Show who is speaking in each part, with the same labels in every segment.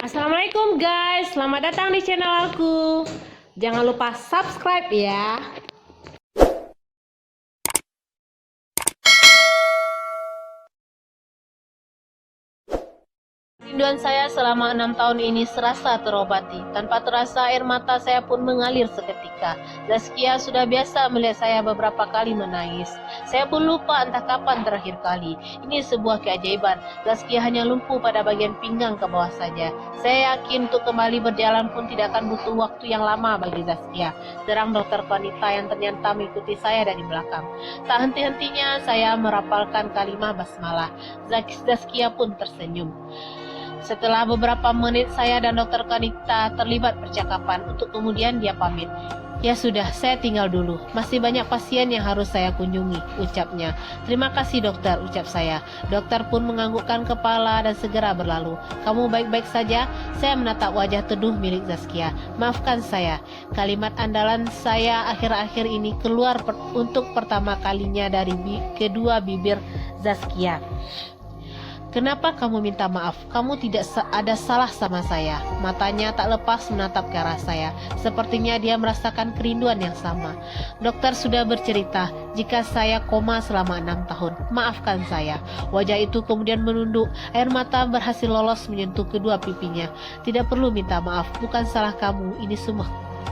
Speaker 1: Assalamualaikum guys, selamat datang di channel aku. Jangan lupa subscribe ya. Kerinduan saya selama 6 tahun ini serasa terobati. Tanpa terasa air mata saya pun mengalir seketika. Zaskia sudah biasa melihat saya beberapa kali menangis. Saya pun lupa entah kapan terakhir kali. Ini sebuah keajaiban. Zaskia hanya lumpuh pada bagian pinggang ke bawah saja. Saya yakin untuk kembali berjalan pun tidak akan butuh waktu yang lama bagi Zaskia. Terang dokter wanita yang ternyata mengikuti saya dari belakang. Tak henti-hentinya saya merapalkan kalimah basmalah. Zaskia pun tersenyum. Setelah beberapa menit saya dan dokter Kanita terlibat percakapan untuk kemudian dia pamit. Ya sudah, saya tinggal dulu. Masih banyak pasien yang harus saya kunjungi, ucapnya. Terima kasih dokter, ucap saya. Dokter pun menganggukkan kepala dan segera berlalu. Kamu baik-baik saja? Saya menatap wajah teduh milik Zaskia. Maafkan saya. Kalimat andalan saya akhir-akhir ini keluar untuk pertama kalinya dari kedua bibir Zaskia. Kenapa kamu minta maaf? Kamu tidak ada salah sama saya. Matanya tak lepas menatap ke arah saya. Sepertinya dia merasakan kerinduan yang sama. Dokter sudah bercerita jika saya koma selama 6 tahun. Maafkan saya. Wajah itu kemudian menunduk. Air mata berhasil lolos menyentuh kedua pipinya. Tidak perlu minta maaf. Bukan salah kamu.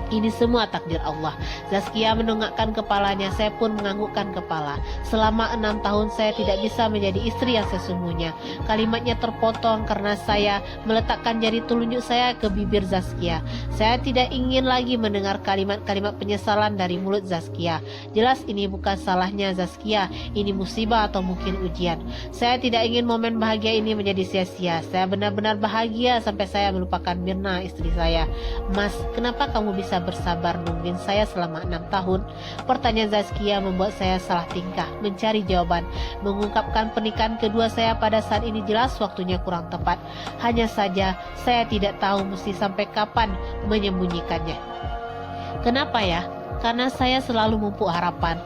Speaker 1: Ini semua takdir Allah. Zaskia mendongakkan kepalanya, saya pun menganggukkan kepala. Selama 6 tahun saya tidak bisa menjadi istri yang sesungguhnya. Kalimatnya terpotong karena saya meletakkan jari telunjuk saya ke bibir Zaskia. Saya tidak ingin lagi mendengar kalimat-kalimat penyesalan dari mulut Zaskia. Jelas ini bukan salahnya Zaskia, ini musibah atau mungkin ujian. Saya tidak ingin momen bahagia ini menjadi sia-sia. Saya benar-benar bahagia sampai saya melupakan Mirna, istri saya. Mas, kenapa kamu bisa bersabar nungguin saya selama 6 tahun? Pertanyaan Zaskia membuat saya salah tingkah, mencari jawaban. Mengungkapkan pernikahan kedua saya pada saat ini jelas waktunya kurang tepat. Hanya saja saya tidak tahu mesti sampai kapan menyembunyikannya. Kenapa ya? Karena saya selalu memupuk harapan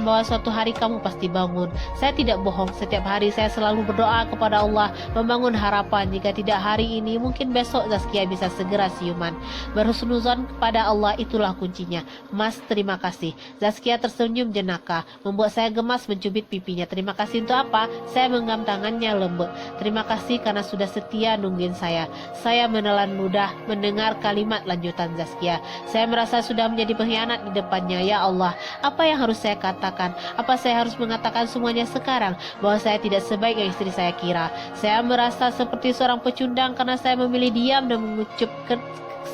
Speaker 1: bahwa suatu hari kamu pasti bangun. Saya tidak bohong, setiap hari saya selalu berdoa kepada Allah, membangun harapan. Jika tidak hari ini, mungkin besok Zaskia bisa segera siuman. Berhusnuzon kepada Allah, itulah kuncinya. Mas, terima kasih. Zaskia tersenyum jenaka, membuat saya gemas mencubit pipinya. Terima kasih untuk apa? Saya menggenggam tangannya lembut. Terima kasih karena sudah setia nungguin saya. Saya menelan ludah mendengar kalimat lanjutan Zaskia. Saya merasa sudah menjadi pengkhianat di depannya. Ya Allah, apa yang harus saya katakan? Apa saya harus mengatakan semuanya sekarang? Bahwa saya tidak sebaik yang istri saya kira. Saya merasa seperti seorang pecundang karena saya memilih diam dan mengucup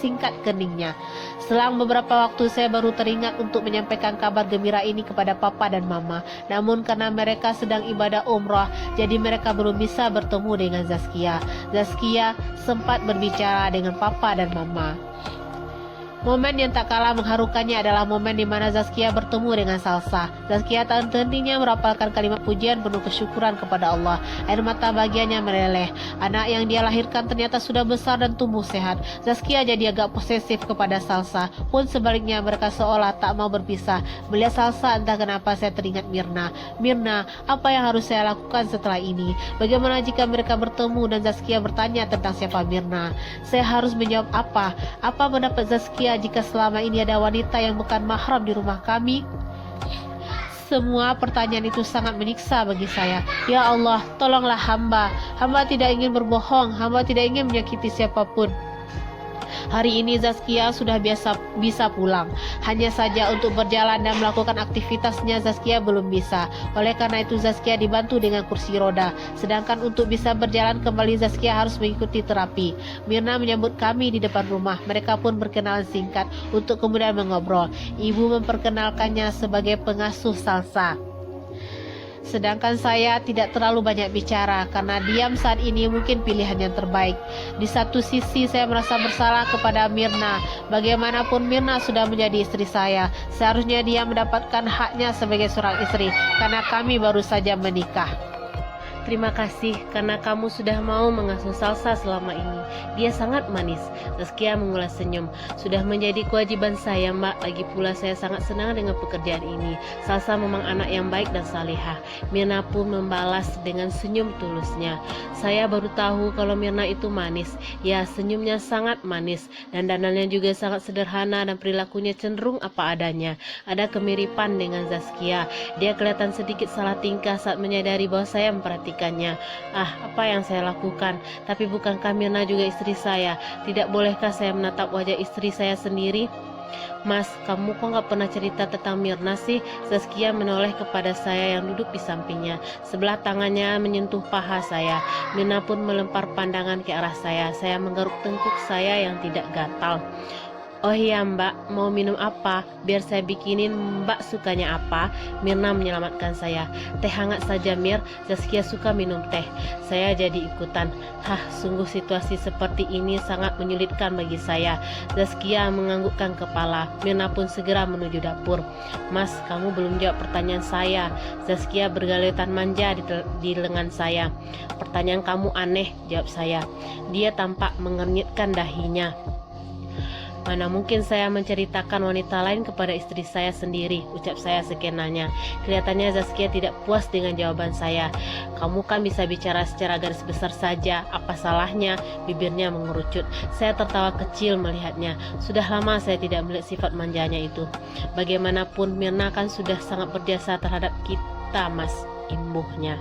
Speaker 1: singkat keningnya. Selang beberapa waktu saya baru teringat untuk menyampaikan kabar gembira ini kepada papa dan mama. Namun karena mereka sedang ibadah umrah, jadi mereka belum bisa bertemu dengan Zaskia. Zaskia sempat berbicara dengan papa dan mama. Momen yang tak kalah mengharukannya adalah momen di mana Zaskia bertemu dengan Salsa. Zaskia tak henti-hentinya merapalkan kalimat pujian penuh kesyukuran kepada Allah. Air mata bagiannya meleleh. Anak yang dia lahirkan ternyata sudah besar dan tumbuh sehat. Zaskia jadi agak posesif kepada Salsa. Pun sebaliknya mereka seolah tak mau berpisah. Melihat Salsa, entah kenapa saya teringat Mirna. Mirna, apa yang harus saya lakukan setelah ini? Bagaimana jika mereka bertemu dan Zaskia bertanya tentang siapa Mirna? Saya harus menjawab apa? Apa pendapat Zaskia jika selama ini ada wanita yang bukan mahram di rumah kami? Semua pertanyaan itu sangat menyiksa bagi saya. Ya Allah, tolonglah hamba. Hamba tidak ingin berbohong. Hamba tidak ingin menyakiti siapapun. Hari ini Zaskia sudah bisa pulang. Hanya saja untuk berjalan dan melakukan aktivitasnya Zaskia belum bisa. Oleh karena itu Zaskia dibantu dengan kursi roda. Sedangkan untuk bisa berjalan kembali Zaskia harus mengikuti terapi. Mirna menyambut kami di depan rumah. Mereka pun berkenalan singkat untuk kemudian mengobrol. Ibu memperkenalkannya sebagai pengasuh Salsa. Sedangkan saya tidak terlalu banyak bicara karena diam saat ini mungkin pilihan yang terbaik. Di satu sisi saya merasa bersalah kepada Mirna. Bagaimanapun Mirna sudah menjadi istri saya. Seharusnya dia mendapatkan haknya sebagai seorang istri karena kami baru saja menikah. Terima kasih karena kamu sudah mau mengasuh Salsa selama ini. Dia sangat manis. Zaskia mengulas senyum. Sudah menjadi kewajiban saya, Mbak. Lagi pula saya sangat senang dengan pekerjaan ini. Salsa memang anak yang baik dan salihah. Mirna pun membalas dengan senyum tulusnya. Saya baru tahu kalau Mirna itu manis. Ya, senyumnya sangat manis. Dan dandanannya juga sangat sederhana dan perilakunya cenderung apa adanya. Ada kemiripan dengan Zaskia. Dia kelihatan sedikit salah tingkah saat menyadari bahwa saya memperhatikannya. Apa yang saya lakukan? Tapi bukankah Mirna juga istri saya? Tidak bolehkah saya menatap wajah istri saya sendiri? Mas, kamu kok gak pernah cerita tentang Mirna sih? Zaskia menoleh kepada saya yang duduk di sampingnya. Sebelah tangannya menyentuh paha saya. Mirna pun melempar pandangan ke arah saya. Saya menggaruk tengkuk saya yang tidak gatal. Oh iya Mbak, mau minum apa? Biar saya bikinin, Mbak sukanya apa? Mirna menyelamatkan saya. Teh hangat saja Mir, Zaskia suka minum teh. Saya jadi ikutan. Sungguh situasi seperti ini sangat menyulitkan bagi saya. Zaskia menganggukkan kepala. Mirna pun segera menuju dapur. Mas, kamu belum jawab pertanyaan saya. Zaskia bergaletan manja di lengan saya. Pertanyaan kamu aneh, jawab saya. Dia tampak mengernyitkan dahinya. Mana mungkin saya menceritakan wanita lain kepada istri saya sendiri, ucap saya sekenanya. Kelihatannya Zaskia tidak puas dengan jawaban saya. Kamu kan bisa bicara secara garis besar saja, apa salahnya? Bibirnya mengerucut. Saya tertawa kecil melihatnya. Sudah lama saya tidak melihat sifat manjanya itu. Bagaimanapun Mirna kan sudah sangat berjasa terhadap kita, Mas, imbuhnya.